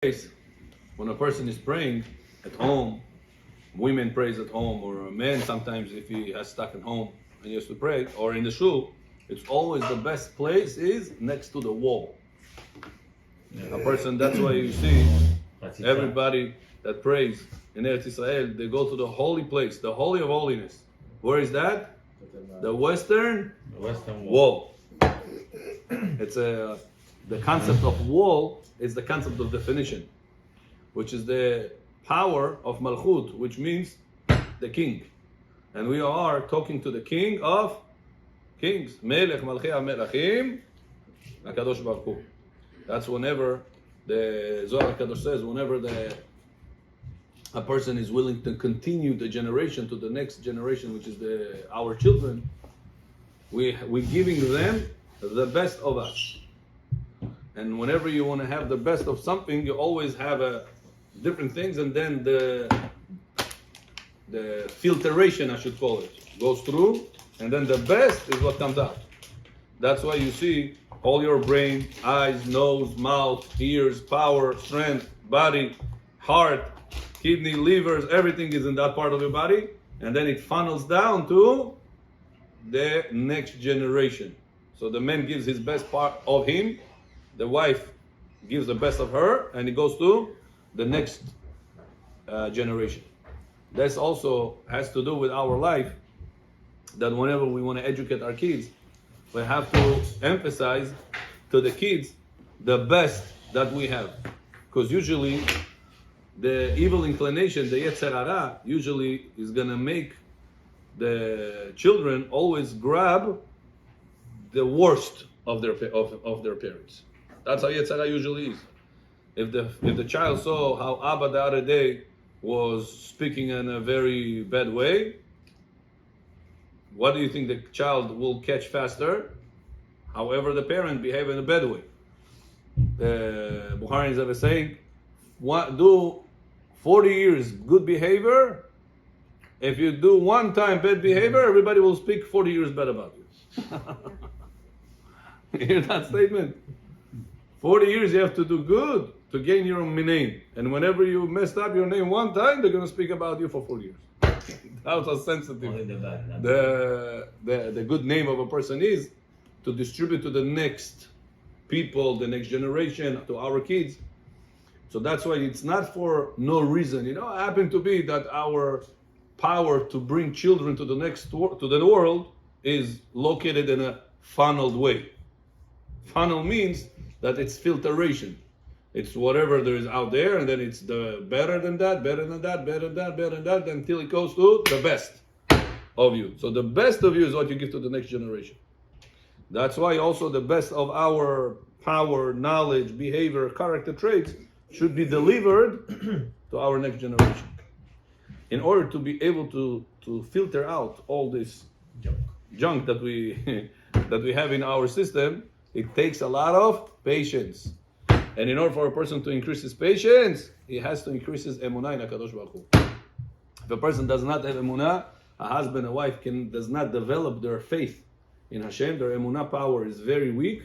Case, when a person is praying at home, women prays at home, or a man sometimes if he has stuck at home and he has to pray, or in the shul, it's always the best place is next to the wall. A person, that's why you see everybody that prays in Eretz Israel, they go to the holy place, the Holy of Holiness. Where is that? The Western Wall. It's the concept of wall is the concept of definition, which is the power of Malchut, which means the king. And we are talking to the king of kings. Melech Malchei HaMelachim, HaKadosh Baruch Hu. That's whenever the Zohar HaKadosh says, whenever a person is willing to continue the generation to the next generation, which is our children, we're giving them the best of us. And whenever you want to have the best of something, you always have different things, and then the filtration, I should call it, goes through, and then the best is what comes out. That's why you see all your brain, eyes, nose, mouth, ears, power, strength, body, heart, kidney, livers, everything is in that part of your body, and then it funnels down to the next generation. So the man gives his best part of him, the wife gives the best of her, and it goes to the next generation. This also has to do with our life, that whenever we want to educate our kids, we have to emphasize to the kids the best that we have. Because usually the evil inclination, the Yetzer Hara, usually is going to make the children always grab the worst of their parents. That's how Yetzer Hara usually is. If the child saw how Abba the other day was speaking in a very bad way, what do you think the child will catch faster? However, the parent behave in a bad way. The Bukharians are saying, do 40 years good behavior. If you do one time bad behavior, everybody will speak 40 years bad about you. You hear that statement? 40 years you have to do good to gain your name. And whenever you messed up your name one time, they're going to speak about you for 40 years. That's how sensitive the good name of a person is to distribute to the next people, the next generation, to our kids. So that's why it's not for no reason. It happened to be that our power to bring children to the world is located in a funneled way. Funnel means that it's filtration. It's whatever there is out there, and then it's the better than that, better than that, better than that, better than that, until it goes to the best of you. So the best of you is what you give to the next generation. That's why also the best of our power, knowledge, behavior, character traits should be delivered to our next generation. In order to be able to filter out all this junk that we have in our system, it takes a lot of patience. And in order for a person to increase his patience, he has to increase his emunah in HaKadosh Baruch Hu. If a person does not have emunah, a husband and wife does not develop their faith in Hashem, their emunah power is very weak,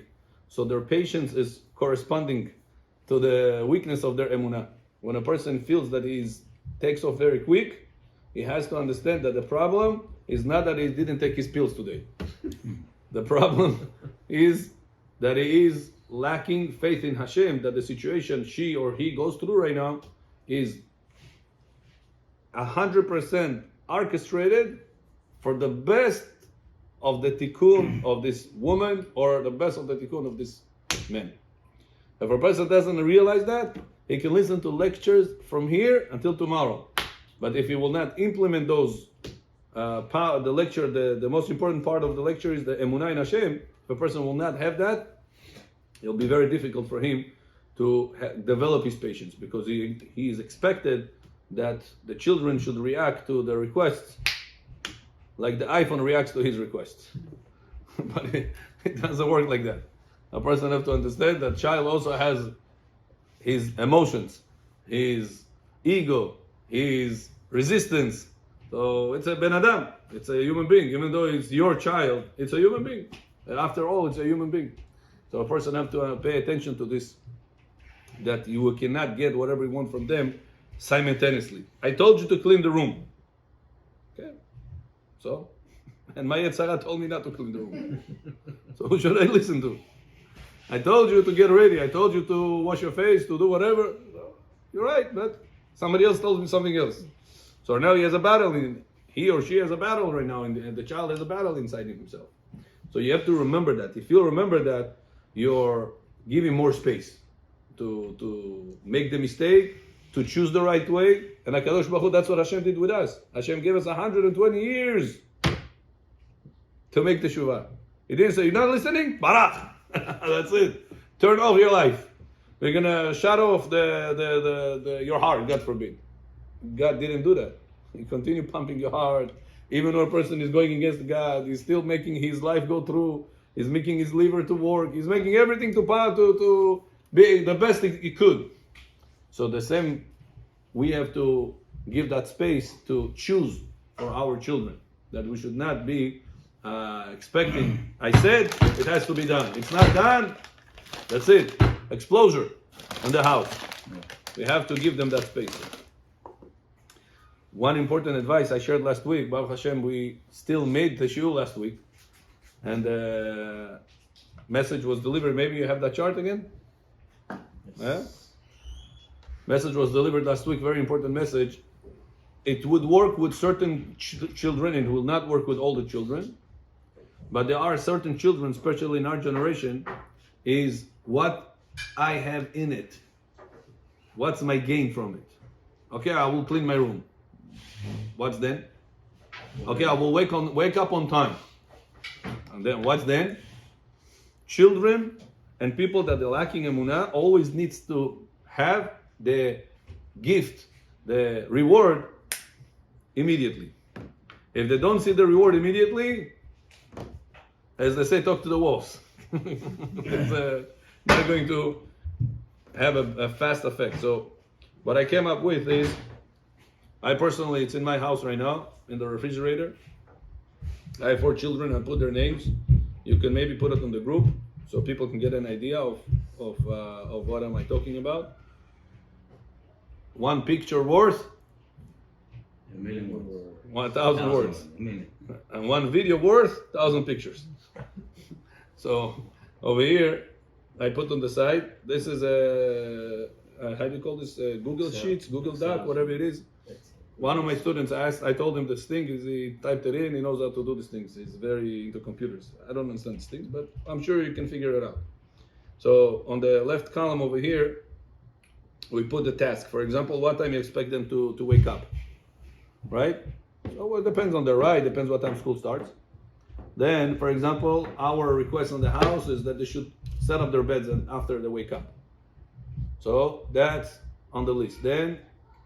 so their patience is corresponding to the weakness of their emunah. When a person feels that he takes off very quick, he has to understand that the problem is not that he didn't take his pills today. The problem is that he is lacking faith in Hashem, that the situation she or he goes through right now is 100% orchestrated for the best of the tikkun of this woman or the best of the tikkun of this man. If a person doesn't realize that, he can listen to lectures from here until tomorrow. But if he will not implement those, the lecture, the most important part of the lecture is the emunah in Hashem. If a person will not have that, it'll be very difficult for him to develop his patience, because he is expected that the children should react to the requests like the iPhone reacts to his requests. But it doesn't work like that. A person has to understand that child also has his emotions, his ego, his resistance. So it's a Ben Adam, it's a human being. Even though it's your child, it's a human being. And after all, it's a human being. So a person has to pay attention to this that you cannot get whatever you want from them simultaneously. I told you to clean the room. Okay? So, and my Yetzirah told me not to clean the room. So who should I listen to? I told you to get ready. I told you to wash your face, to do whatever. You're right, but somebody else told me something else. So now he has a battle. He or she has a battle right now, and the child has a battle inside himself. So you have to remember that. If you remember that, you're giving more space to make the mistake, to choose the right way. And HaKadosh Baruch Hu, that's what Hashem did with us. Hashem gave us 120 years to make the Teshuvah. He didn't say, you're not listening? Barach! That's it. Turn off your life. We're going to shut off your heart, God forbid. God didn't do that. He continued pumping your heart. Even when a person is going against God, he's still making his life go through. He's making his liver to work. He's making everything to be the best he could. So the same, we have to give that space to choose for our children. That we should not be expecting, I said, it has to be done. It's not done, that's it. Explosion in the house. We have to give them that space. One important advice I shared last week, Baruch Hashem, we still made the shiur last week, and the message was delivered. Maybe you have that chart again? Yes. Message was delivered last week, very important message. It would work with certain children, it will not work with all the children. But there are certain children, especially in our generation, is what I have in it. What's my gain from it? Okay, I will clean my room. What's then? Okay, I will wake up on time. And then what's then? Children and people that are lacking emunah always needs to have the gift, the reward immediately. If they don't see the reward immediately, as they say, talk to the walls. It's not going to have a fast effect. So what I came up with is, I personally, it's in my house right now, in the refrigerator. I have 4 children, I put their names. You can maybe put it on the group so people can get an idea of what am I talking about. 1 picture worth 1,000,000 words. 1,000 words. And 1 video worth 1,000 pictures. So over here, I put on the side, this is how do you call this? Google Sheets, Google Doc, whatever it is. One of my students asked, I told him this thing, he typed it in, he knows how to do these things. He's very into computers. I don't understand these things, but I'm sure you can figure it out. So on the left column over here, we put the task. For example, what time you expect them to wake up, right? So well, it depends on their ride, depends what time school starts. Then, for example, our request on the house is that they should set up their beds after they wake up. So that's on the list. Then,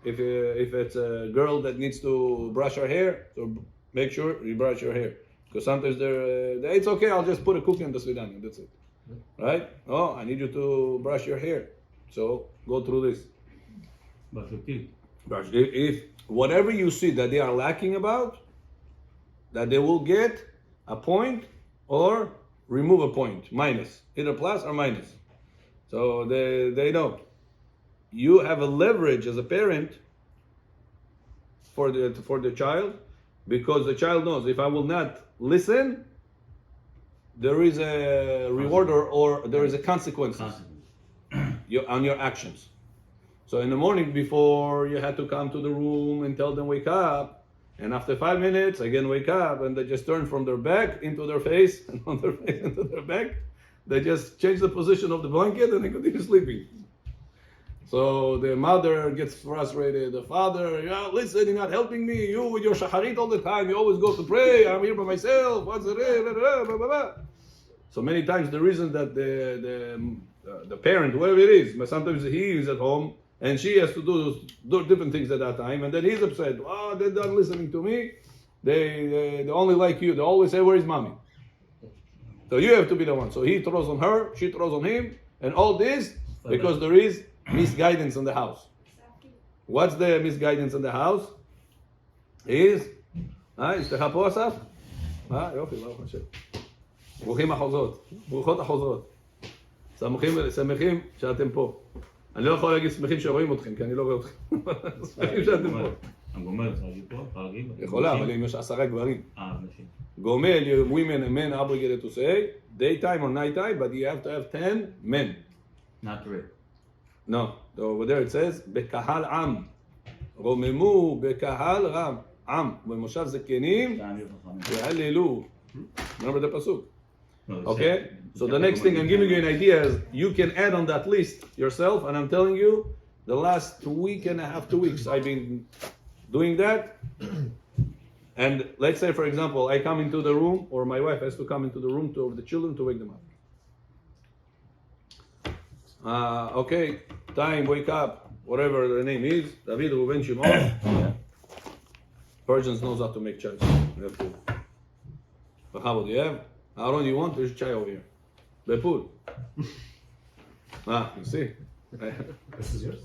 if it's a girl that needs to brush her hair, so make sure you brush your hair. Because sometimes it's okay, I'll just put a cookie on the svidanya, that's it. Right? Oh, I need you to brush your hair. So go through this. But okay. If whatever you see that they are lacking about, that they will get a point or remove a point, minus, either plus or minus. So they know. You have a leverage as a parent for the child, because the child knows if I will not listen, there is a reward or there is a consequence on your actions. So in the morning before, you had to come to the room and tell them wake up, and after 5 minutes again wake up, and they just turn from their back into their face, and from their face into their back. They just change the position of the blanket and they continue sleeping. So the mother gets frustrated. The father, listen, you're not helping me. You with your shacharit all the time. You always go to pray. I'm here by myself. What's it? Blah, blah, blah. So many times the reason that the parent, whoever it is, but sometimes he is at home and she has to do different things at that time, and then he's upset. Oh, they're not listening to me. They only like you. They always say, where is mommy? So you have to be the one. So he throws on her, she throws on him, and all this because there is misguidance in the house. What's the misguidance in the house? Is אשתך פה אסף? יופי, ברוך השם. ברוכים החוזות, ברוכות החוזות. שמחים שאתם פה. אני לא יכול להגיד שמחים שרואים אתכם, כי אני לא רואה אתכם. שמחים שאתם פה. הגומל צריך להגיד פה? אפשר להגיד? יכולה, אבל אם יש 10 גברים. נשים. גומל, women and men obligated to say, daytime or nighttime, but you have to have 10 men. Not three. No, over there it says, בקהל עם. רוממו בקהל רם. עם. במושב זקנים, והללו. Remember the pasuk? Okay? So the next thing I'm giving you an idea is you can add on that list yourself, and I'm telling you, the last 2 weeks I've been doing that. And let's say, for example, I come into the room, or my wife has to come into the room to the children to wake them up. Okay, time, wake up, whatever the name is, David, Reuven, Shimon. Persians knows how to make chai. You have to. But how do you have? Aaron, you want? There's chai over here. Bepul. You see? This is yours?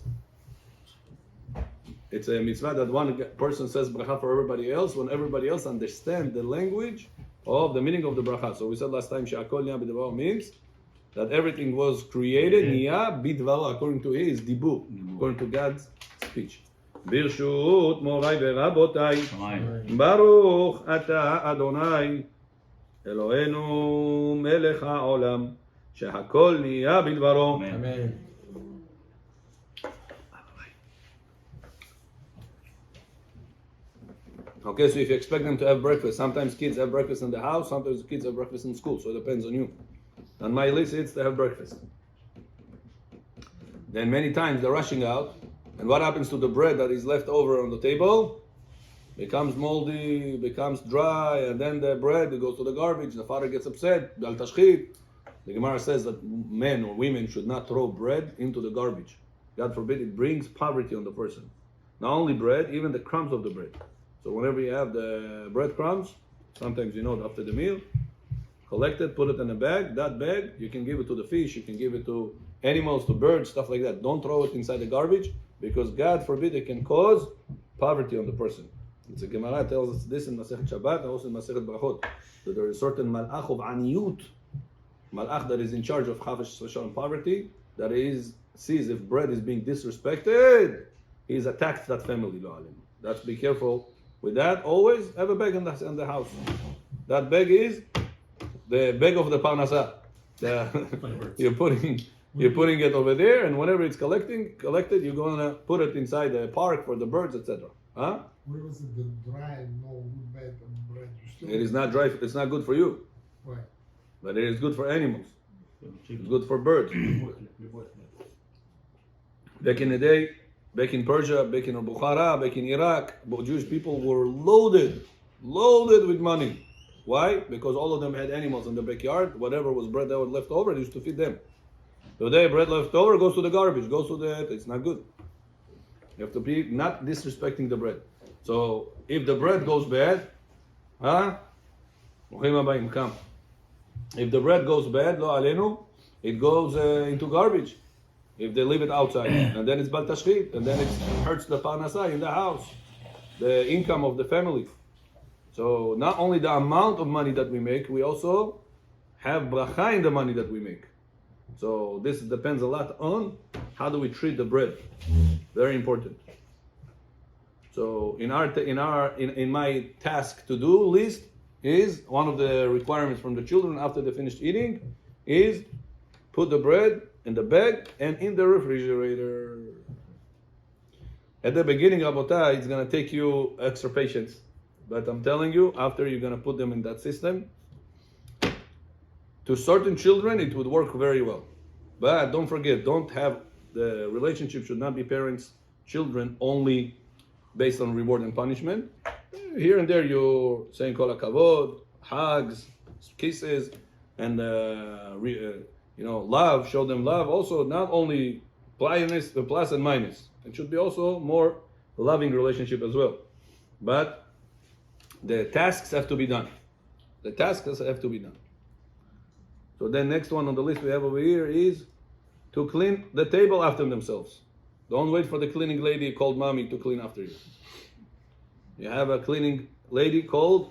It's a mitzvah that one person says bracha for everybody else when everybody else understands the language of the meaning of the bracha. So we said last time, she'akol niya b'dvaro means that everything was created, niya b'dvaro, according to his dibur, according to God's speech. Birshut morai v'rabotai, baruch ata Adonai, Eloheinu melech ha'olam, she'akol niya b'dvaro. Amen. Okay, so if you expect them to have breakfast, sometimes kids have breakfast in the house, sometimes kids have breakfast in school, so it depends on you. On my list, it's to have breakfast. Then many times they're rushing out, and what happens to the bread that is left over on the table? Becomes moldy, becomes dry, and then the bread, it goes to the garbage, the father gets upset, Bal tashchit. The Gemara says that men or women should not throw bread into the garbage. God forbid, it brings poverty on the person. Not only bread, even the crumbs of the bread. So whenever you have the breadcrumbs, sometimes you know after the meal, collect it, put it in a bag. That bag, you can give it to the fish, you can give it to animals, to birds, stuff like that. Don't throw it inside the garbage, because God forbid it can cause poverty on the person. It's a Gemara tells us this in Masechet Shabbat and also in Masechet Brachot, that there is a certain malach of aniyut, malach that is in charge of chavesh special and poverty, that sees if bread is being disrespected, he's attacked that family. That's be careful. With that, always have a bag in the house. That bag is the bag of the parnasa. You're putting it over there, and whenever it's collected, you're gonna put it inside the park for the birds, etc. Huh? Where was it? The dry, no good bad bread. It is not dry. It's not good for you, Right. but it is good for animals. It's good for birds. Back in the day, back in Persia, back in Bukhara, back in Iraq, Jewish people were loaded with money. Why? Because all of them had animals in the backyard. Whatever was bread that was left over, they used to feed them. Today, bread left over goes to the garbage, it's not good. You have to be not disrespecting the bread. So if the bread goes bad, come. If the bread goes bad, lo alenu, it goes into garbage. If they leave it outside, and then it's bal tashchit, and then it hurts the parnasa in the house, the income of the family. So not only the amount of money that we make, we also have bracha in the money that we make. So this depends a lot on how do we treat the bread. Very important. So in my task to do list is one of the requirements from the children after they finished eating is put the bread in the bag and in the refrigerator. At the beginning, Rabotai, it's going to take you extra patience. But I'm telling you, after you're going to put them in that system, to certain children, it would work very well. But don't forget, the relationship should not be parents-children only based on reward and punishment. Here and there, you're saying kol hakavod, hugs, kisses, and love, show them love. Also, not only plus and minus. It should be also more loving relationship as well. But the tasks have to be done. So then next one on the list we have over here is to clean the table after themselves. Don't wait for the cleaning lady called mommy to clean after you. You have a cleaning lady called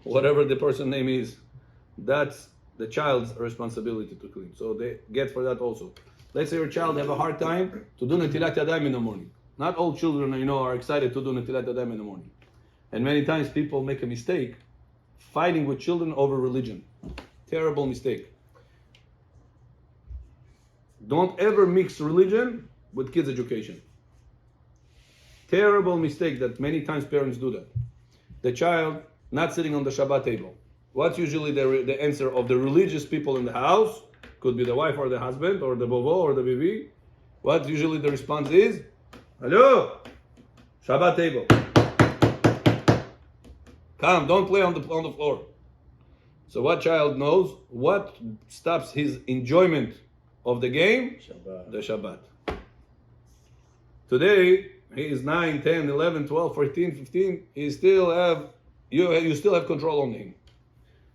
whatever the person name is. That's the child's responsibility to clean. So they get for that also. Let's say your child have a hard time to do Netilat Yadayim in the morning. Not all children, are excited to do Netilat Yadayim in the morning. And many times people make a mistake fighting with children over religion. Terrible mistake. Don't ever mix religion with kids' education. Terrible mistake that many times parents do that. The child not sitting on the Shabbat table. What's usually the answer of the religious people in the house? Could be the wife or the husband or the bobo or the bibi. What usually the response is? Hello, Shabbat table. Come, don't play on the floor. So what child knows? What stops his enjoyment of the game? Shabbat. The Shabbat. Today, he is 9, 10, 11, 12, 14, 15. You still have control on him.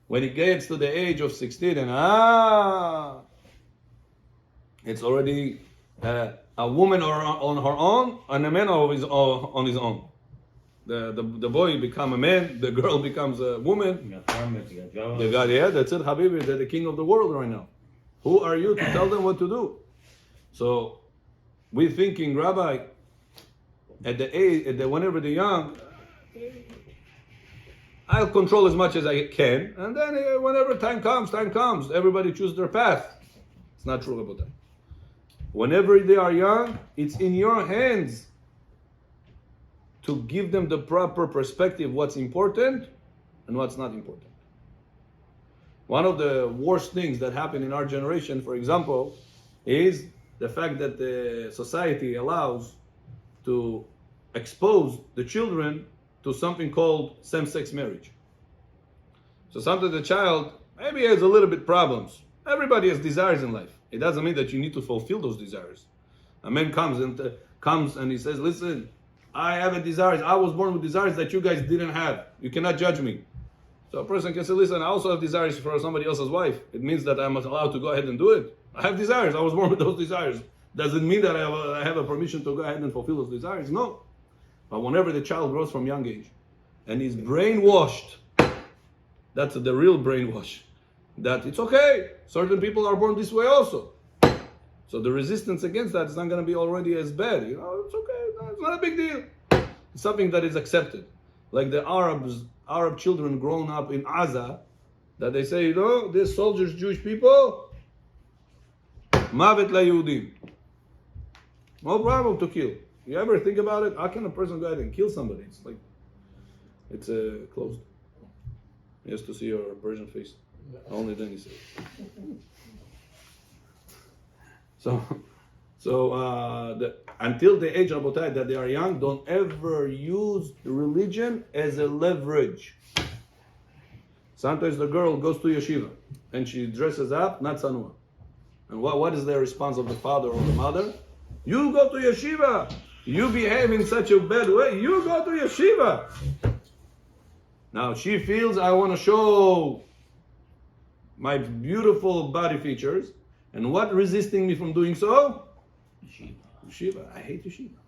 When he gets to the age of 16 and it's already a woman on her own and a man on his own. The boy becomes a man, the girl becomes a woman. You got farmers, you got jobs. The guy, that's it, Habibi. They're the king of the world right now. Who are you to tell them what to do? So we're thinking, Rabbi, whenever they're young, I'll control as much as I can, and then whenever time comes. Everybody choose their path. It's not true about that. Whenever they are young, it's in your hands to give them the proper perspective, what's important and what's not important. One of the worst things that happen in our generation, for example, is the fact that the society allows to expose the children to something called same-sex marriage. So sometimes the child maybe has a little bit problems. Everybody has desires in life. It doesn't mean that you need to fulfill those desires. A man comes and he says, listen, I have a desire. I was born with desires that you guys didn't have. You cannot judge me. So a person can say, listen, I also have desires for somebody else's wife. It means that I'm allowed to go ahead and do it. I have desires. I was born with those desires. Does it mean that I have a permission to go ahead and fulfill those desires? No. But whenever the child grows from young age and is brainwashed, that's the real brainwash, that it's okay. Certain people are born this way also. So the resistance against that is not going to be already as bad. It's okay. It's not a big deal. It's something that is accepted. Like the Arab children grown up in Gaza, that they say, these soldiers, Jewish people, Mavet la Yehudim. No problem to kill. You ever think about it? How can a person go ahead and kill somebody? It's closed. He has to see your Persian face. Only then he says. Until the age of Abotai that they are young, don't ever use religion as a leverage. Sometimes the girl goes to yeshiva and she dresses up, not sanua. And what is the response of the father or the mother? You go to yeshiva. You behave in such a bad way. You go to yeshiva. Now she feels, I want to show my beautiful body features. And what resisting me from doing so? Yeshiva. I hate yeshiva.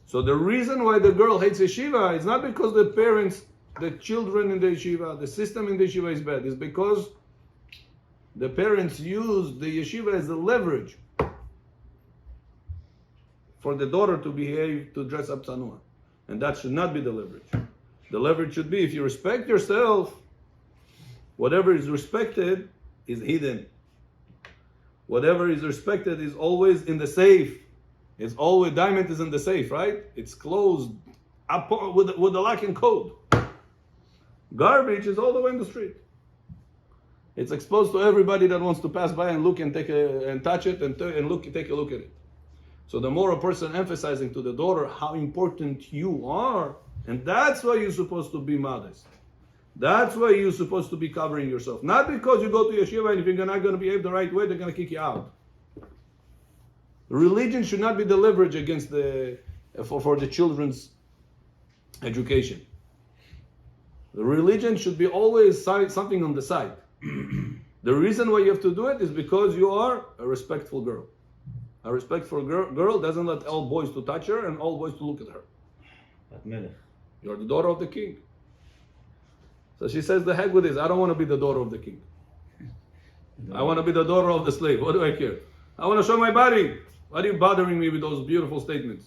So the reason why the girl hates yeshiva is not because the parents, the children in the yeshiva, the system in the yeshiva is bad. It's because the parents use the yeshiva as a leverage for the daughter to behave, to dress up sanua. And that should not be the leverage. The leverage should be, if you respect yourself, whatever is respected is hidden. Whatever is respected is always in the safe. It's always, diamond is in the safe, right? It's closed up with the lock and code. Garbage is all the way in the street. It's exposed to everybody that wants to pass by and look and touch it and take a look at it. So the more a person emphasizing to the daughter how important you are, and that's why you're supposed to be modest. That's why you're supposed to be covering yourself. Not because you go to yeshiva and if you're not going to behave the right way, they're going to kick you out. Religion should not be the leverage against for the children's education. The religion should be always something on the side. The reason why you have to do it is because you are a respectful girl. A respectful girl doesn't let all boys to touch her and all boys to look at her. You're the daughter of the king. So she says, the heck with this, I don't want to be the daughter of the king. I want to be the daughter of the slave. What do I care? I want to show my body. Why are you bothering me with those beautiful statements?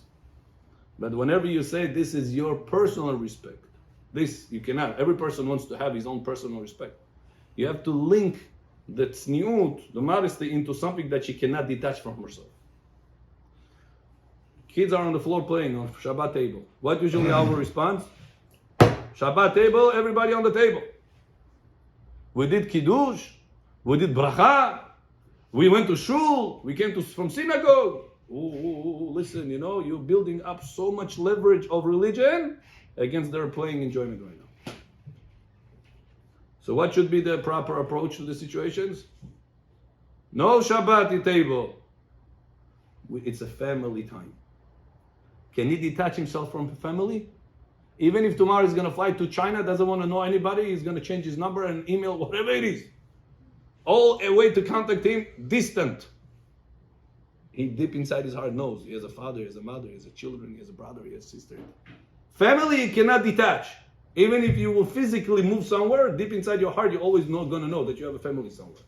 But whenever you say this is your personal respect, this you cannot. Every person wants to have his own personal respect. You have to link the tzniut, the modesty, into something that she cannot detach from herself. Kids are on the floor playing on Shabbat table. What usually our response? Shabbat table, everybody on the table. We did kiddush, we did bracha, we went to shul, we came from synagogue. Listen, you're building up so much leverage of religion against their playing enjoyment right now. So what should be the proper approach to the situations? No Shabbat table. It's a family time. Can he detach himself from the family? Even if tomorrow he's going to fly to China, doesn't want to know anybody, he's going to change his number and email, whatever it is. All a way to contact him, distant. He deep inside his heart knows he has a father, he has a mother, he has a children, he has a brother, he has a sister. Family you cannot detach. Even if you will physically move somewhere, deep inside your heart, you're always not going to know that you have a family somewhere.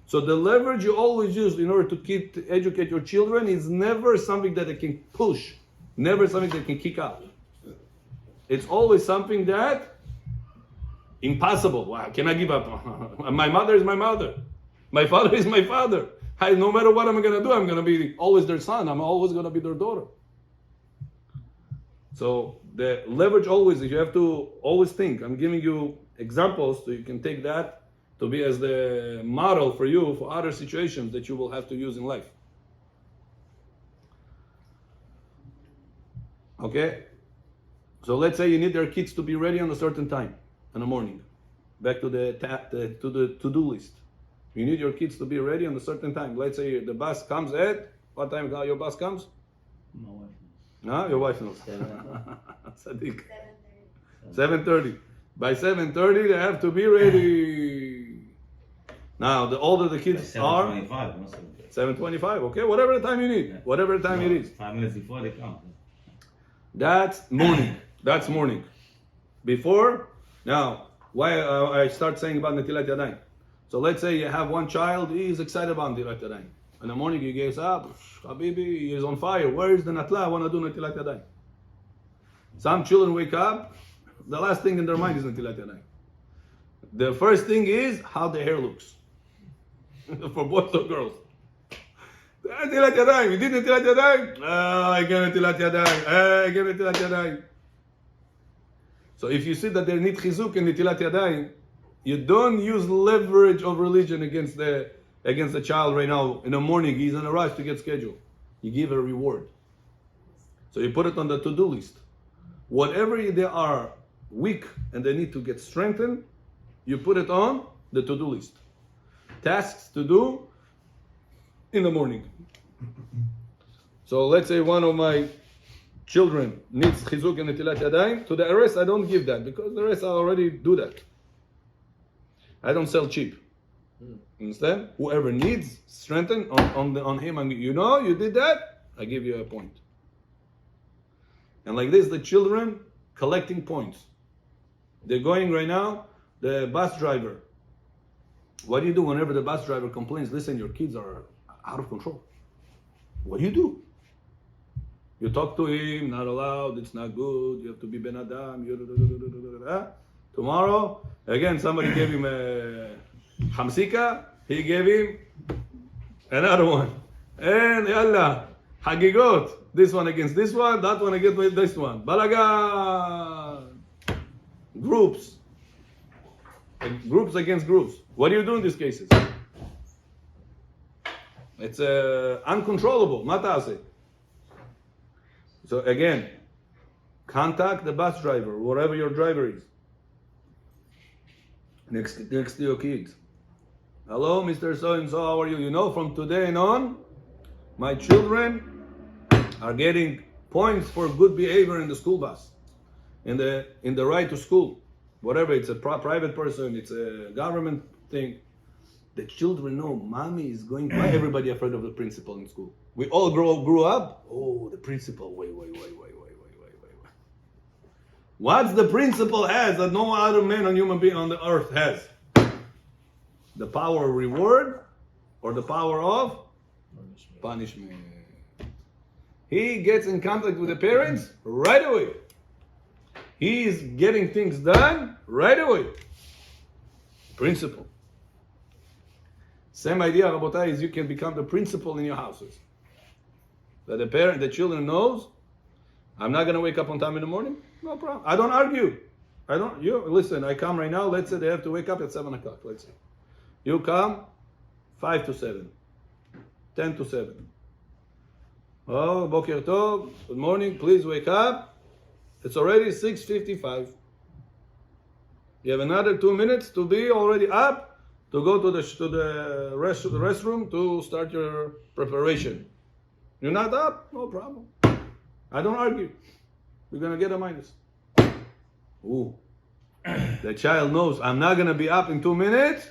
So the leverage you always use in order to educate your children is never something that they can push, never something they can kick out. It's always something that impossible. Wow, can I give up? My mother is my mother. My father is my father. No matter what I'm going to do, I'm going to be always their son. I'm always going to be their daughter. So the leverage always is you have to always think. I'm giving you examples so you can take that to be as the model for you for other situations that you will have to use in life. Okay? So let's say you need your kids to be ready on a certain time in the morning. Back to the to-do list. You need your kids to be ready on a certain time. Let's say the bus comes at what time your bus comes? My wife. No, your wife knows. 7:30. 7:30. By 7:30 they have to be ready. Now the older the kids are, 7:25. Okay, whatever the time you need, whatever the time it is. 5 minutes before they come. That's morning. That's morning. Before, now, why I start saying about Netilat Yadayim. So let's say you have one child, he is excited about Netilat Yadayim. In the morning he gets up, Habibi, he is on fire. Where is the Natla? I want to do Netilat Yadayim. Some children wake up, the last thing in their mind is Netilat Yadayim. The first thing is how the hair looks. For boys or girls. Netilat Yadayim. You did Netilat Yadayim? I gave Netilat Yadayim. I gave Netilat Yadayim. So if you see that they need chizuk and Netilat Yadayim, you don't use leverage of religion against the child right now. In the morning, he's in a rush to get scheduled. You give a reward. So you put it on the to-do list. Whatever they are weak and they need to get strengthened, you put it on the to-do list. Tasks to do in the morning. So let's say one of my children needs chizuk and netilat yadayim. To the rest, I don't give that because the rest I already do that. I don't sell cheap. Understand? Whoever needs strengthen on him, and you did that, I give you a point. And like this, the children collecting points. They're going right now, the bus driver. What do you do whenever the bus driver complains, listen, your kids are out of control? What do? You talk to him, not allowed, it's not good, you have to be Ben Adam. Tomorrow, again, somebody gave him a hamsika, he gave him another one. And yalla, hagigot, this one against this one, that one against this one. Balagan! Groups. Groups against groups. What do you do in these cases? It's uncontrollable, matase. So again, contact the bus driver, wherever your driver is. Next to your kids. Hello, Mr. So-and-so, how are you? From today on, my children are getting points for good behavior in the school bus, in the ride to school. Whatever, it's a private person, it's a government thing. The children know mommy is going. Why everybody afraid of the principal in school? We all grew up. Oh, the principal. Wait. What's the principal has that no other man or human being on the earth has? The power of reward or the power of punishment. He gets in contact with the parents right away. He is getting things done right away. Principle. Same idea, Rabotai, is you can become the principal in your houses. That the children knows, I'm not going to wake up on time in the morning. No problem. I don't argue. Listen, I come right now, let's say they have to wake up at 7 o'clock, let's say. You come 5 to 7, 10 to 7. Oh, Boker Tov, good morning, please wake up. It's already 6:55. You have another 2 minutes to be already up to go to the restroom to start your preparation. You're not up? No problem. I don't argue. You're going to get a minus. Ooh. The child knows I'm not going to be up in 2 minutes.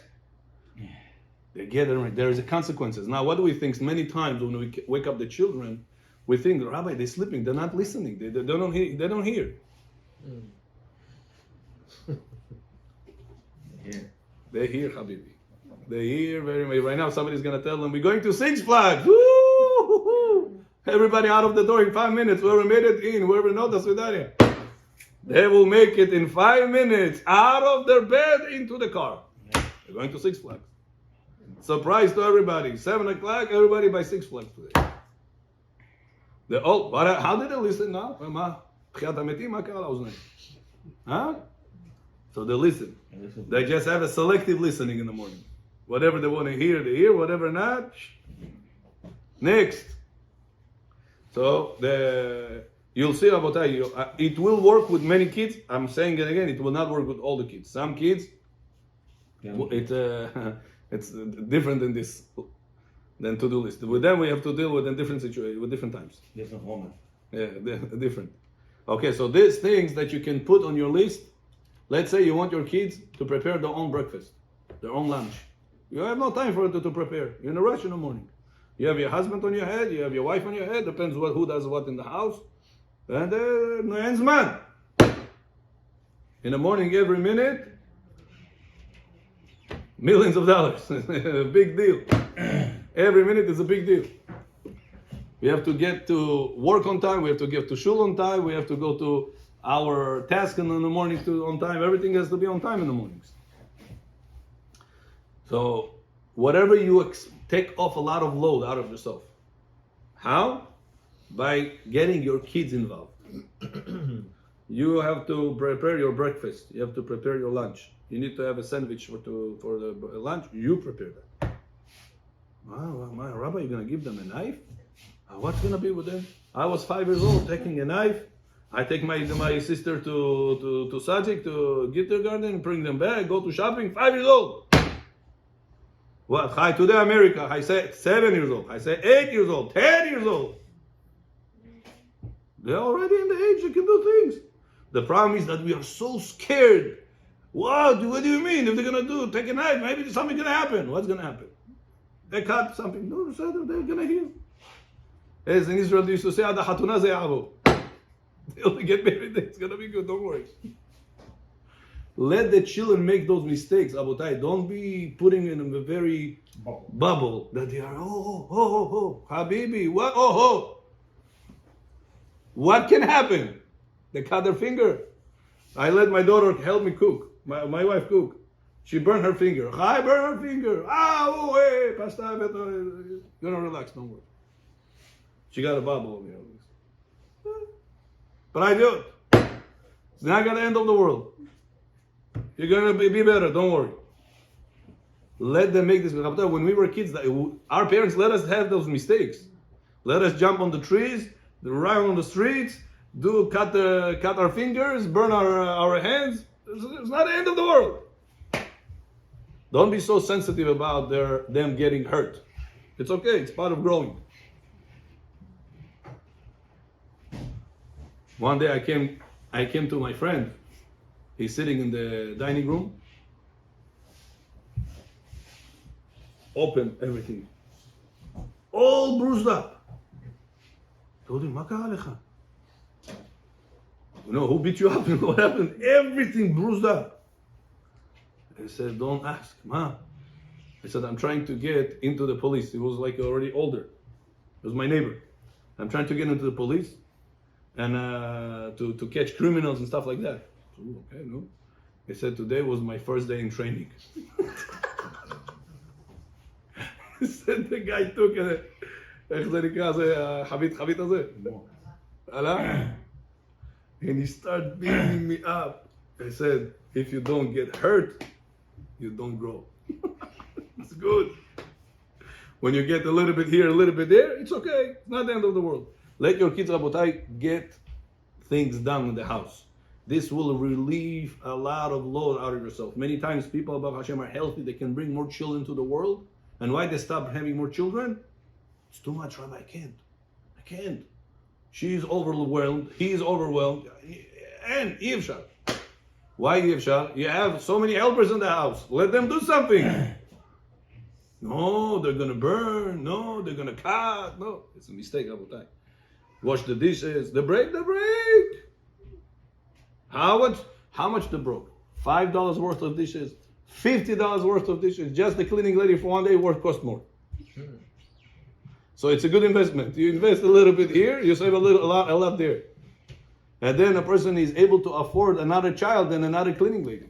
They get it. There is a consequences. Now, what do we think? Many times when we wake up the children, we think, Rabbi, they're sleeping. They're not listening. They don't hear. They don't hear. Yeah. They hear, Habibi. They hear very much. Right now, somebody's going to tell them, we're going to Six Flags. Woo! Everybody out of the door in 5 minutes. Whoever made it in, whoever knows the Sudania. They will make it in 5 minutes out of their bed into the car. They're going to Six Flags. Surprise to everybody. 7 o'clock, everybody by Six Flags today. How did they listen now? Huh? So they listen. They just have a selective listening in the morning. Whatever they want to hear, they hear. Whatever not. Next. So you'll see, Rabotai, it will work with many kids. I'm saying it again, it will not work with all the kids. Some kids, it's different than to-do list. With them, we have to deal with in different situations, with different times. Different woman. Yeah, different. Okay, so these things that you can put on your list, let's say you want your kids to prepare their own breakfast, their own lunch. You have no time for it to prepare. You're in a rush in the morning. You have your husband on your head, you have your wife on your head, depends who does what in the house. And no ends man. In the morning, every minute, millions of dollars. Big deal. Every minute is a big deal. We have to get to work on time, we have to get to shul on time, we have to go to our task in the morning on time. Everything has to be on time in the mornings. So, whatever you take off a lot of load out of yourself. How? By getting your kids involved. You have to prepare your breakfast. You have to prepare your lunch. You need to have a sandwich for the lunch. You prepare that. Wow, my Rabbi, you're going to give them a knife? What's going to be with them? I was 5 years old taking a knife. I take my sister to Sajik, to kindergarten, bring them back, go to shopping, 5 years old. What? Hi, today America. I say 7 years old. I say 8 years old, 10 years old. They're already in the age they can do things. The problem is that we are so scared. What do you mean? If they're going to take a knife, maybe something's going to happen. What's going to happen? They cut something. No, they're going to heal. As in Israel, they used to say, Ada hatuna ze'avu. They'll get married, it's going to be good, don't worry. Let the children make those mistakes, Abotai. Don't be putting in a very bubble that they are, Habibi, what, What can happen? They cut their finger. I let my daughter help me cook, my wife cook. She burned her finger. I burned her finger. Hey, pasta, you're going to relax, don't worry. She got a bubble on me. But I do it. It's not going to end of the world. You're going to be better, don't worry. Let them make this. When we were kids, our parents let us have those mistakes. Let us jump on the trees, run on the streets, cut our fingers, burn our hands. It's not the end of the world. Don't be so sensitive about them getting hurt. It's okay, it's part of growing. One day I came to my friend. He's sitting in the dining room. Open everything. All bruised up. Told him, "Maka you know, who beat you up? What happened? Everything bruised up." He said, "Don't ask, Ma. I said, I'm trying to get into the police. He was like already older. It was my neighbor. I'm trying to get into the police and to catch criminals and stuff like that. So, okay, no. He said, today was my first day in training. He said, the guy took it. איך זה נקרא, זה החבית הזה? עלה? And he started beating me up. I said, if you don't get hurt, you don't grow. It's good. When you get a little bit here, a little bit there, it's okay. It's not the end of the world. Let your kids, Rabotai, get things done in the house. This will relieve a lot of load out of yourself. Many times people, Baruch Hashem, are healthy. They can bring more children to the world. And why they stop having more children? It's too much, Rabbi. I can't. She's overwhelmed. He's overwhelmed. And Yivshar. Why Yivshar? You have so many helpers in the house. Let them do something. No, they're going to burn. No, they're going to cut. No, it's a mistake, Rabotai. Wash the dishes. The break. How much they broke? $5 worth of dishes. $50 worth of dishes. Just the cleaning lady for one day cost more. So it's a good investment. You invest a little bit here, you save a lot there. And then a person is able to afford another child and another cleaning lady.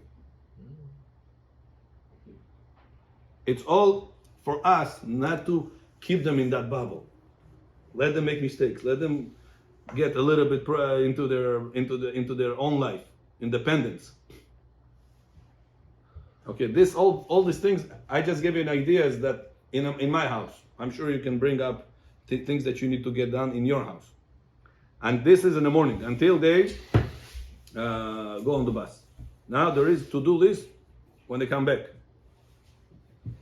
It's all for us not to keep them in that bubble. Let them make mistakes. Let them get a little bit into their own life, independence. Okay, all these things I just gave you an idea is that in my house. I'm sure you can bring up things that you need to get done in your house. And this is in the morning. Until they go on the bus. Now there is to-do list when they come back.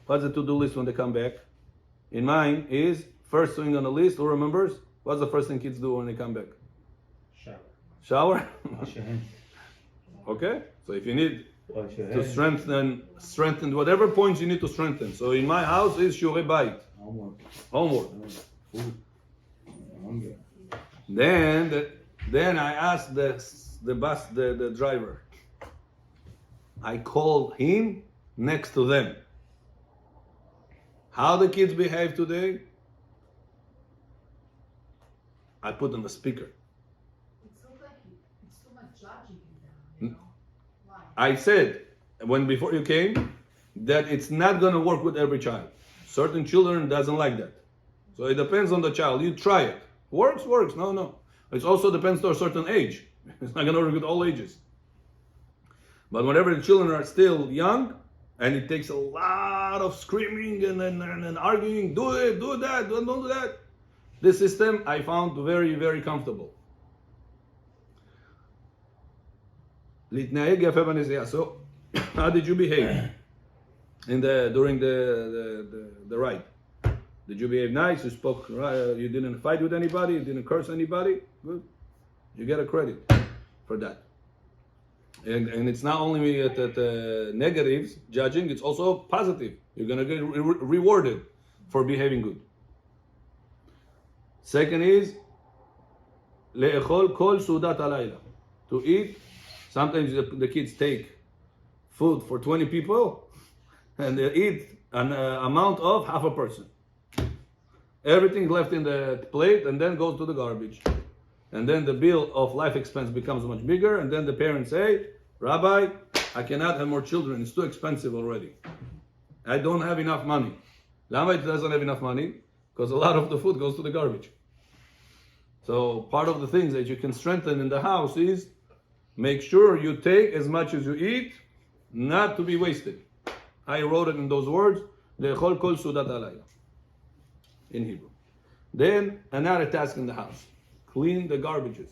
What's the to-do list when they come back? In mine is, first thing on the list, who remembers? What's the first thing kids do when they come back? Shower? Wash your hands. Okay? So if you need Wash your to hands. strengthen whatever points you need to strengthen. So in my house is Shurei Bayit. Homework. Food. Hunger. Then I asked the driver. I called him next to them. How the kids behave today? I put on the speaker. It's not like it's too much judging in them, Why? I said before you came that it's not going to work with every child. Certain children doesn't like that. So it depends on the child. You try it. Works. No. It also depends to a certain age. It's not going to work with all ages. But whenever the children are still young, and it takes a lot of screaming and arguing, do it, do that, don't do that. This system I found very, very comfortable. So, how did you behave during the ride? Did you behave nice? You spoke. You didn't fight with anybody. You didn't curse anybody. Good. You get a credit for that. And it's not only at negatives judging. It's also positive. You're gonna get rewarded for behaving good. Second is le'echol kol sudat halayla. To eat. Sometimes the kids take food for 20 people and they eat an amount of half a person. Everything left in the plate and then goes to the garbage. And then the bill of life expense becomes much bigger, and then the parents say, Rabbi, I cannot have more children, it's too expensive already. I don't have enough money. Lama it doesn't have enough money? Because a lot of the food goes to the garbage. So part of the things that you can strengthen in the house is make sure you take as much as you eat, not to be wasted. I wrote it in those words, Le'echol kol sudat halayla, in Hebrew. Then another task in the house. Clean the garbages.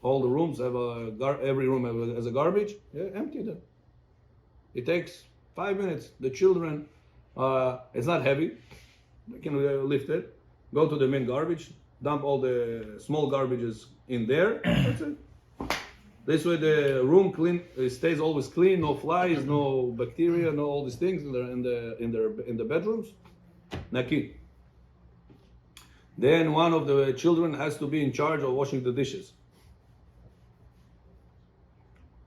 All the rooms have every room has a garbage. Yeah, empty them. It takes 5 minutes. The children, it's not heavy. They can lift it. Go to the main garbage. Dump all the small garbages in there. That's it. This way the room stays always clean. No flies, no bacteria, no all these things in the bedrooms. Naki. Then one of the children has to be in charge of washing the dishes.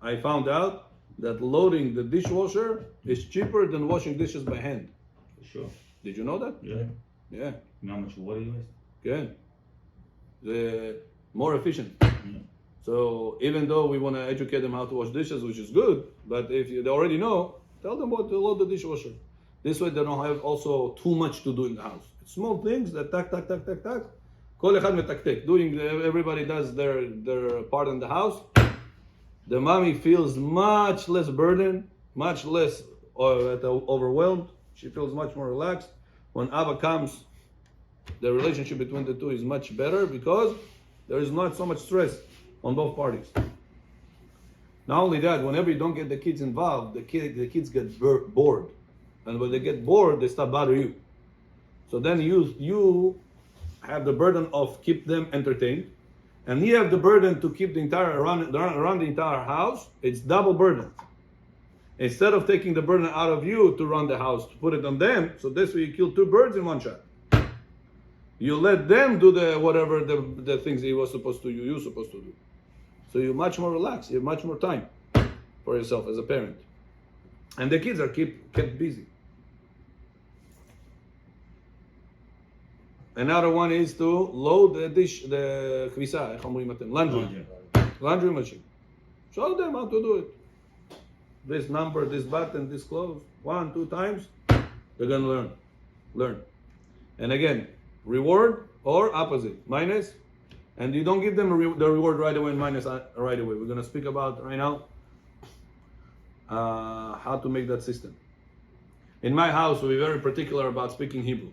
I found out that loading the dishwasher is cheaper than washing dishes by hand. Sure. Did you know that? Yeah. Yeah. You know how much water you waste? Okay. The more efficient. Yeah. So even though we want to educate them how to wash dishes, which is good, but if they already know, tell them what to load the dishwasher. This way they don't have also too much to do in the house. It's small things that tak tak tak tak tak. Kol echad metaktek. Doing everybody does their part in the house. The mommy feels much less burdened, much less overwhelmed. She feels much more relaxed. When Abba comes, the relationship between the two is much better because there is not so much stress on both parties. Not only that, whenever you don't get the kids involved, the kids get bored. And when they get bored, they start bothering you. So then you have the burden of keep them entertained. And you have the burden to keep the entire around the entire house. It's double burden. Instead of taking the burden out of you to run the house, to put it on them, so this way you kill two birds in one shot. You let them do whatever the things that you're supposed to do. So you're much more relaxed. You have much more time for yourself as a parent. And the kids are kept busy. Another one is to load the kvisah, laundry machine. Show them how to do it. This number, this button, this close, 1, 2 times, they're gonna learn. And again, reward or opposite, minus, and you don't give them the reward right away and minus right away. We're gonna speak about right now how to make that system. In my house, we're very particular about speaking Hebrew.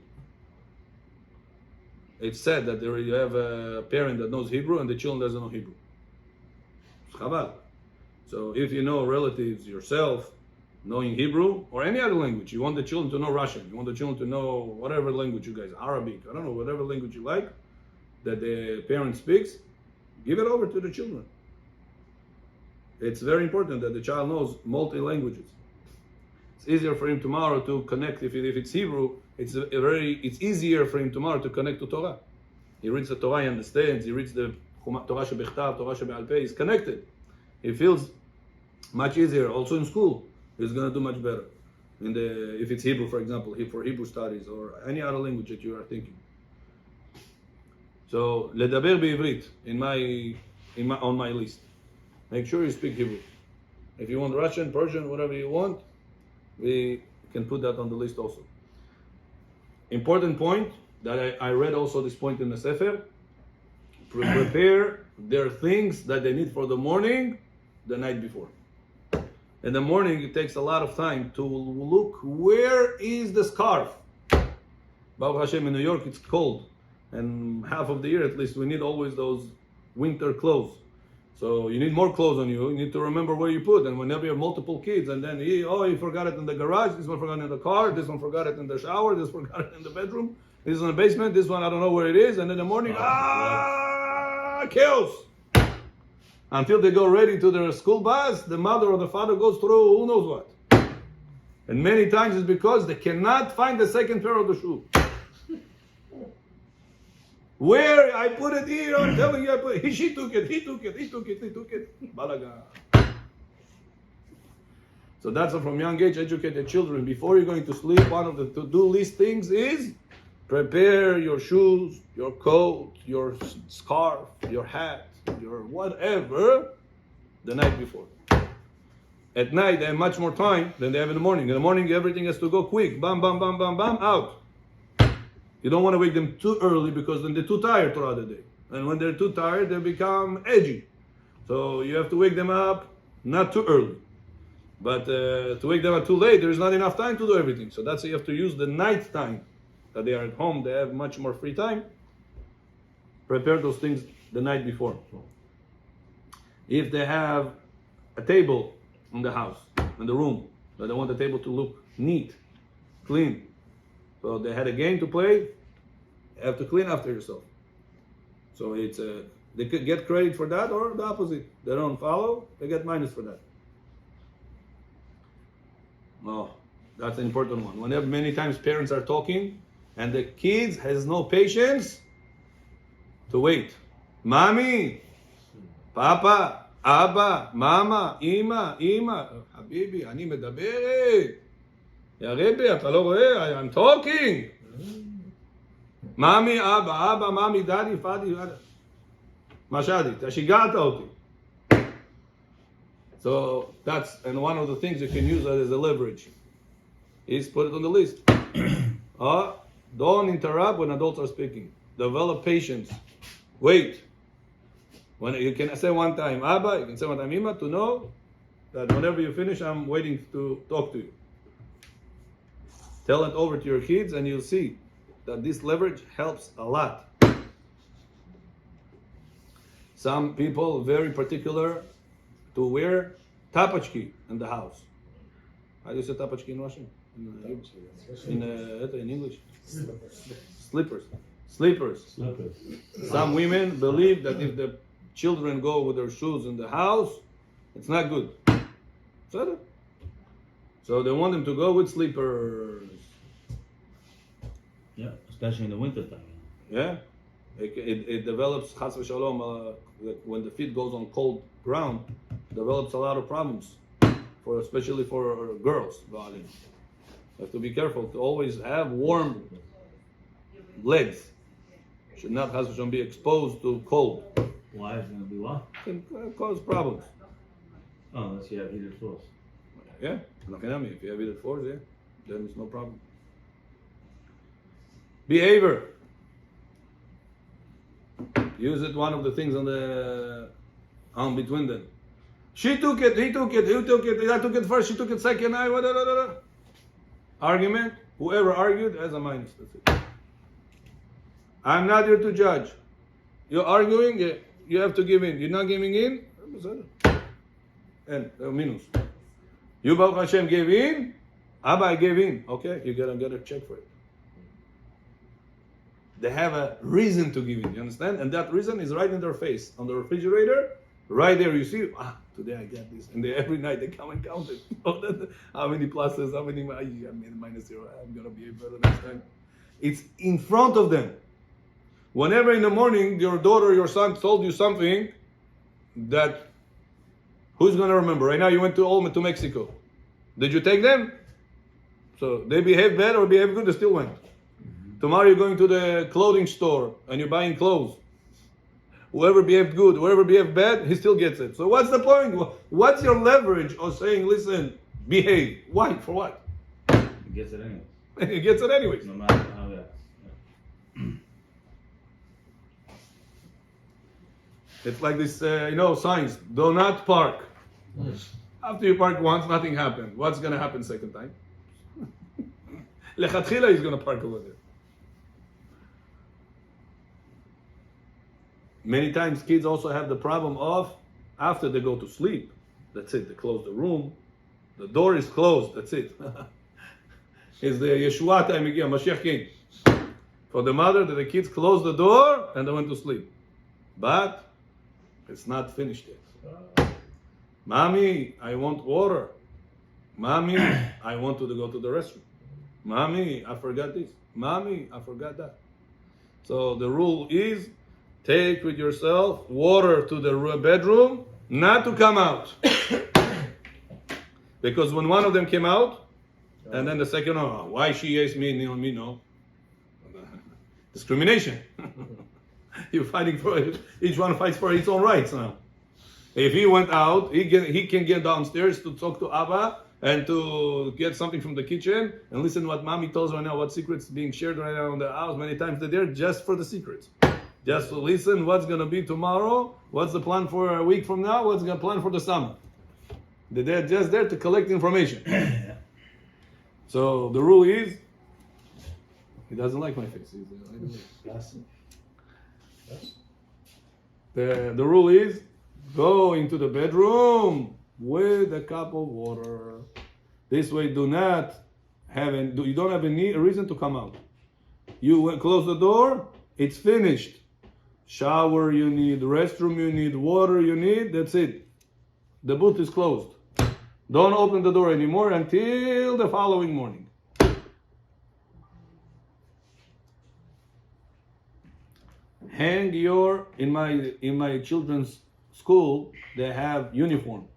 It's said that you have a parent that knows Hebrew and the children doesn't know Hebrew. It's chabal. So if you know relatives, yourself, knowing Hebrew or any other language, you want the children to know Russian, you want the children to know whatever language you guys, Arabic, I don't know, whatever language you like, that the parent speaks, give it over to the children. It's very important that the child knows multi-languages. It's easier for him tomorrow to connect, if it's Hebrew, it's easier for him tomorrow to connect to Torah. He reads the Torah, he understands, he reads the Torah shebichtav, Torah shebe'al peh, he's connected. He feels much easier. Also in school, he's going to do much better. If it's Hebrew, for example, for Hebrew studies or any other language that you are thinking. So, ledaber be'ivrit on my list. Make sure you speak Hebrew. If you want Russian, Persian, whatever you want, we can put that on the list also. Important point that I read also this point in the Sefer. Prepare their things that they need for the morning the night before. In the morning, it takes a lot of time to look where is the scarf. Baruch Hashem, in New York, it's cold. And half of the year, at least, we need always those winter clothes. So you need more clothes on you. You need to remember where you put. And whenever you have multiple kids, and then he forgot it in the garage, this one forgot it in the car, this one forgot it in the shower, this one forgot it in the bedroom, this is in the basement, this one I don't know where it is, and in the morning, chaos. Until they go ready to their school bus, the mother or the father goes through who knows what. And many times it's because they cannot find the second pair of the shoe. Where I put it here, I'm telling you, she took it, he took it. Balaga. So that's from young age, educate the children. Before you're going to sleep, one of the to-do list things is prepare your shoes, your coat, your scarf, your hat, your whatever the night before. At night, they have much more time than they have in the morning. In the morning, everything has to go quick. Bam, bam, bam, bam, bam, out. You don't want to wake them too early because then they're too tired throughout the day. And when they're too tired, they become edgy. So you have to wake them up not too early. But to wake them up too late, there is not enough time to do everything. So that's why you have to use the night time that they are at home. They have much more free time. Prepare those things the night before. If they have a table in the house, in the room, that they want the table to look neat, clean. So they had a game to play, you have to clean after yourself. So it's they could get credit for that or the opposite. They don't follow, they get minus for that. Oh, that's an important one. Whenever many times parents are talking and the kids has no patience to wait. Mommy, Papa, אבא, מאמה, אמא, חביבי, אני מדברת. יא רבי, אתה לא רואה? I'm talking. מאמי, אבא, מאמי, דדי, פאדי, מה שדי, אתה שיגעת אותי. So that's, and one of the things you can use that as a leverage is put it on the list. Don't interrupt when adults are speaking. Develop patience. Wait. When you can say one time Abba, you can say one time Ima, to know that whenever you finish, I'm waiting to talk to you. Tell it over to your kids, and you'll see that this leverage helps a lot. Some people very particular to wear tapachki in the house. How do you say tapachki in Russian? In English? Slippers. Some women believe that if the children go with their shoes in the house, it's not good. So they want them to go with slippers. Yeah, especially in the winter time. Yeah, it develops chas v'shalom. When the feet goes on cold ground, develops a lot of problems, especially for girls. You have to be careful to always have warm legs. Should not chas v'shalom be exposed to cold. Why is it going to be what? Can cause problems. Oh, unless you have heated floors. Yeah, if you have heated floors, yeah, then it's no problem. Behavior. Use it. One of the things on the between them. She took it. He took it. You took it. I took it first. She took it second. Argument. Whoever argued has a minus. That's it. I'm not here to judge. You're arguing. You have to give in. You're not giving in. And minus. You Baruch Hashem gave in. Abba, I gave in. Okay, you gotta get a check for it. They have a reason to give in, you understand? And that reason is right in their face. On the refrigerator, right there you see, today I got this. And every night they come and count it. How many pluses, how many minus zero, I'm going to be better next time. It's in front of them. Whenever in the morning your daughter, your son told you something that, who's going to remember? Right now you went to Mexico. Did you take them? So they behave bad or behave good, they still went. Tomorrow you're going to the clothing store and you're buying clothes. Whoever behaved good, whoever behaved bad, he still gets it. So what's the point? What's your leverage of saying, listen, behave? Why? For what? He gets it anyways. He gets it anyways. No matter how that. It's like this, signs. Do not park. After you park once, nothing happened. What's going to happen second time? Lechatchila is going to park over there. Many times kids also have the problem of, after they go to sleep, that's it, they close the room, the door is closed, that's it. It's the Yeshua time again, Mashiach came. For the mother, that the kids closed the door and they went to sleep. But it's not finished yet. Mommy, I want water. Mommy, I want to go to the restroom. Mommy, I forgot this. Mommy, I forgot that. So the rule is, take with yourself water to the bedroom, not to come out. Because when one of them came out, and then the second, why she asked me, me no. Discrimination. You're fighting for it. Each one fights for its own rights now. If he went out, he can get downstairs to talk to Abba and to get something from the kitchen and listen to what mommy tells right now, what secrets being shared right now in the house. Many times they're there just for the secrets. Just to listen what's going to be tomorrow, what's the plan for a week from now, what's the plan for the summer. They're just there to collect information. So the rule is, he doesn't like my face. The rule is, go into the bedroom with a cup of water. This way, you don't have a reason to come out. You close the door, it's finished. Shower you need, restroom you need, water you need, that's it. The booth is closed. Don't open the door anymore until the following morning. Hang in my children's school, they have uniform,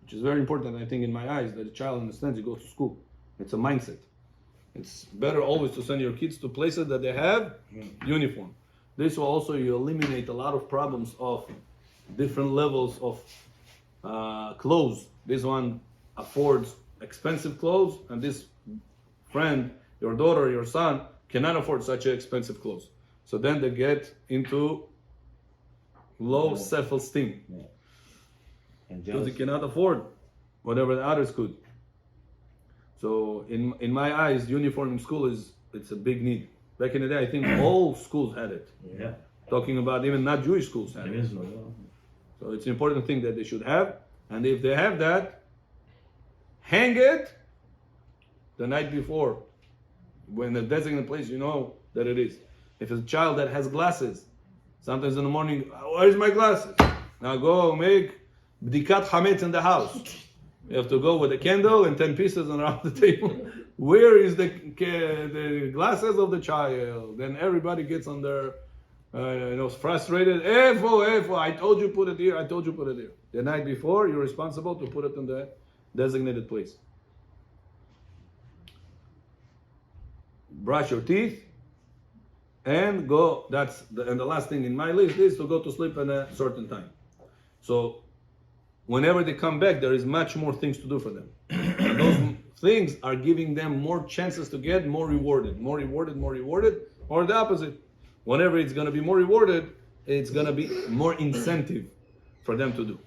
which is very important, I think, in my eyes, that the child understands he goes to school. It's a mindset. It's better always to send your kids to places that they have uniform. This will also, you eliminate a lot of problems of different levels of clothes. This one affords expensive clothes, and this friend, your daughter, your son, cannot afford such expensive clothes. So then they get into low self-esteem. Yeah. And Because they jealousy. cannot afford whatever the others could. So in my eyes, uniform in school it's a big need. Back in the day, I think all schools had it. Yeah. Talking about even not Jewish schools had There it. is no. So it's an important thing that they should have. And if they have that, hang it the night before. When the designated place, you know that it is. If it's a child that has glasses, sometimes in the morning, where's my glasses? Now go make bdikat hametz in the house. You have to go with a candle and 10 pieces around the table. Where is the glasses of the child? Then everybody gets on their, frustrated. Efo, I told you put it here. I told you put it here. The night before, you're responsible to put it in the designated place. Brush your teeth and go. And the last thing in my list is to go to sleep at a certain time. So whenever they come back, there is much more things to do for them. And those things are giving them more chances to get more rewarded, or the opposite. Whenever it's going to be more rewarded, it's going to be more incentive for them to do.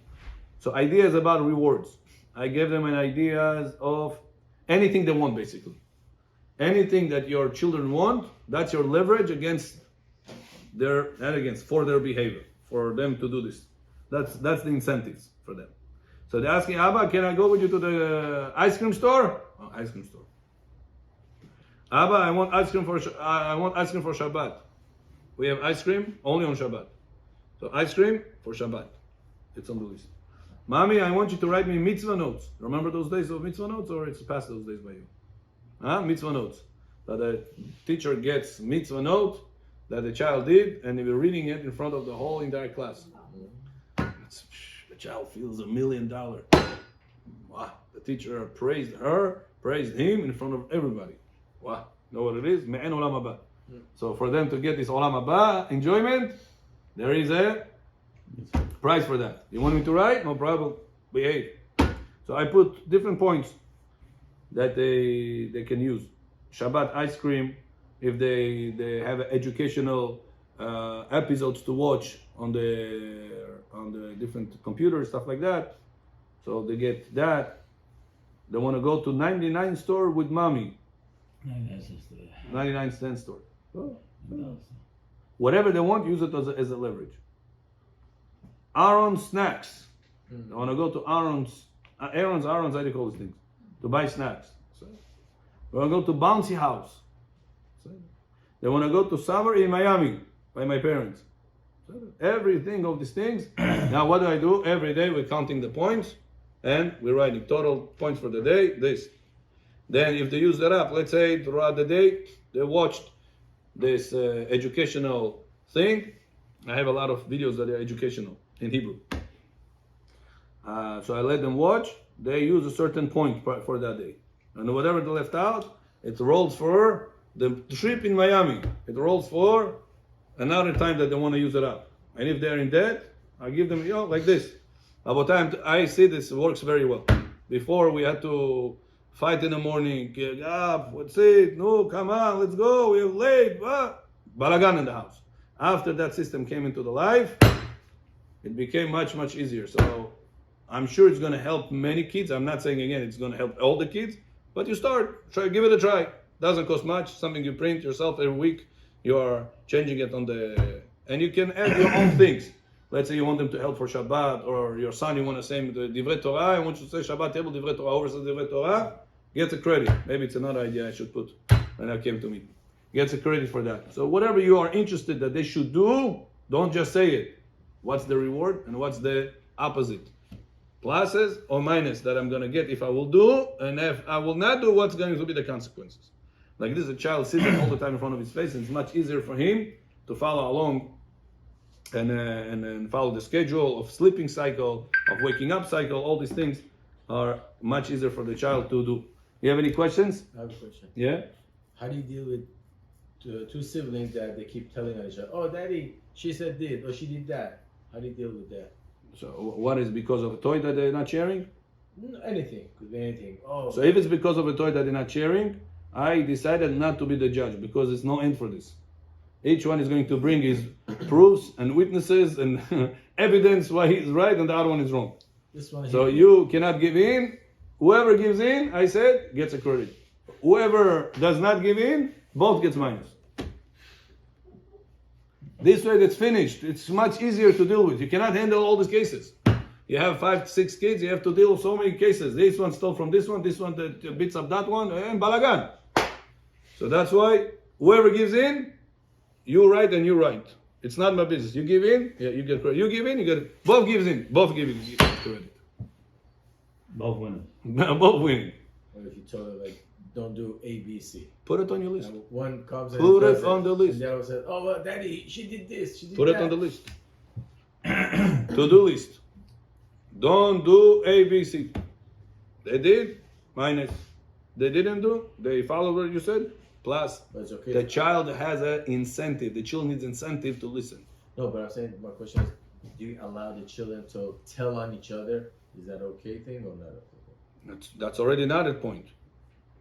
So ideas about rewards. I gave them an ideas of anything they want, basically. Anything that your children want, that's your leverage against for their behavior, for them to do this. That's the incentives for them. So they're asking, Abba, can I go with you to the ice cream store? Oh, ice cream store. Abba, I want ice cream for Shabbat. We have ice cream only on Shabbat. So ice cream for Shabbat. It's on the list. Mommy, I want you to write me mitzvah notes. Remember those days of mitzvah notes, or it's past those days by you? Mitzvah notes. That the teacher gets mitzvah note that the child did, and they were reading it in front of the whole entire class. The child feels $1 million. Wow. The teacher praised her, praised him in front of everybody. Wow. Know what it is? Me'en olam haba. So for them to get this olam haba enjoyment, there is a price for that. You want me to write? No problem. Behave. So I put different points that they can use. Shabbat ice cream, if they have educational episodes to watch on the different computers, stuff like that. So they get that. They want to go to 99 store with mommy. 99 cent store. Oh. Whatever they want, use it as a leverage. Aaron's snacks. They want to go to Aaron's, how do you call these things? To buy snacks. So, they want to go to Bouncy House. So, they want to go to summer in Miami by my parents. So, everything of these things. Now what do? Every day we're counting the points and we're writing total points for the day, this. Then if they use that up, let's say throughout the day, they watched this educational thing. I have a lot of videos that are educational in Hebrew. So I let them watch. They use a certain point for that day. And whatever they left out, it rolls for the trip in Miami. It rolls for another time that they want to use it up. And if they're in debt, I give them, like this. About time, I see this works very well. Before we had to fight in the morning, get up, what's it? No, come on, let's go, we're late. Balagan in the house. After that system came into the life, it became much, much easier. So I'm sure it's going to help many kids. I'm not saying again it's going to help all the kids, but you give it a try. Doesn't cost much. Something you print yourself every week. You are changing it and you can add your own things. Let's say you want them to help for Shabbat, or your son, you want to say the Divrei Torah. I want you to say Shabbat table Divrei Torah, over Divrei Torah. Get the credit. Maybe it's another idea I should put when that came to me. Get the credit for that. So whatever you are interested that they should do, don't just say it. What's the reward and what's the opposite? Pluses or minus that I'm going to get if I will do, and if I will not do, what's going to be the consequences? Like this, a child sitting all the time in front of his face, and it's much easier for him to follow along and follow the schedule of sleeping cycle, of waking up cycle. All these things are much easier for the child to do. You have any questions? I have a question. Yeah? How do you deal with two siblings that they keep telling each other, "Oh, daddy, she said this, or she did that"? How do you deal with that? So what is because of a toy that they're not sharing? Anything, could be anything. Oh, So if it's because of a toy that they're not sharing, I decided not to be the judge because there's no end for this. Each one is going to bring his proofs and witnesses and evidence why he's right and the other one is wrong. this one. So here. you cannot give in. Whoever gives in, I said, gets a credit. Whoever does not give in, both gets minus. This way it's finished. It's much easier to deal with. You cannot handle all these cases. You have 5, 6 kids, you have to deal with so many cases. This one stole from this one that beats up that one, and balagan. So that's why whoever gives in, you right and you right. It's not my business. You give in, yeah, you get credit. You give in, you get both gives in, both give credit. Both winners. Both winning. Or if you told her like, don't do A, B, C. Put it on your list. And one comes and Put does it on the list. And the other says, "Oh, well, daddy, she did this, she did Put that." it on the list. To-do list. Don't do A, B, C. They did, minus. They didn't do, they followed what you said, plus. But it's okay. The child has an incentive. The child needs incentive to listen. No, but I'm saying my question is, do you allow the children to tell on each other? Is that okay thing or not okay? That's already not a point.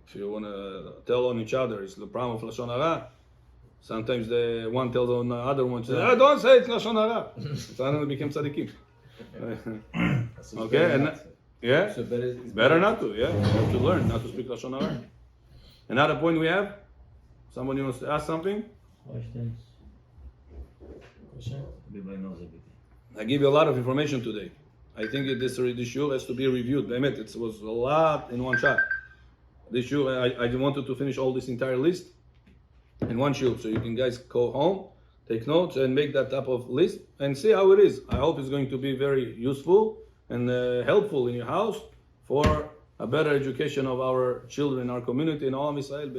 If you want to tell on each other, it's the problem of Lashon Hara. Sometimes the one tells on the other one, says, don't say it's Lashon Hara. So then became tzaddikim. So it's Okay, better and not to. yeah, So better, it's better not to. Yeah, you have to learn not to speak Lashon Hara. Another point we have. Somebody wants to ask something. Questions? Question? Everybody knows everything. I give you a lot of information today. I think this issue has to be reviewed. I admit it was a lot in one shot. This issue, I wanted to finish all this entire list in one shoe, so you can guys go home, take notes, and make that type of list and see how it is. I hope it's going to be very useful and helpful in your house for a better education of our children in our community in Olam Israel.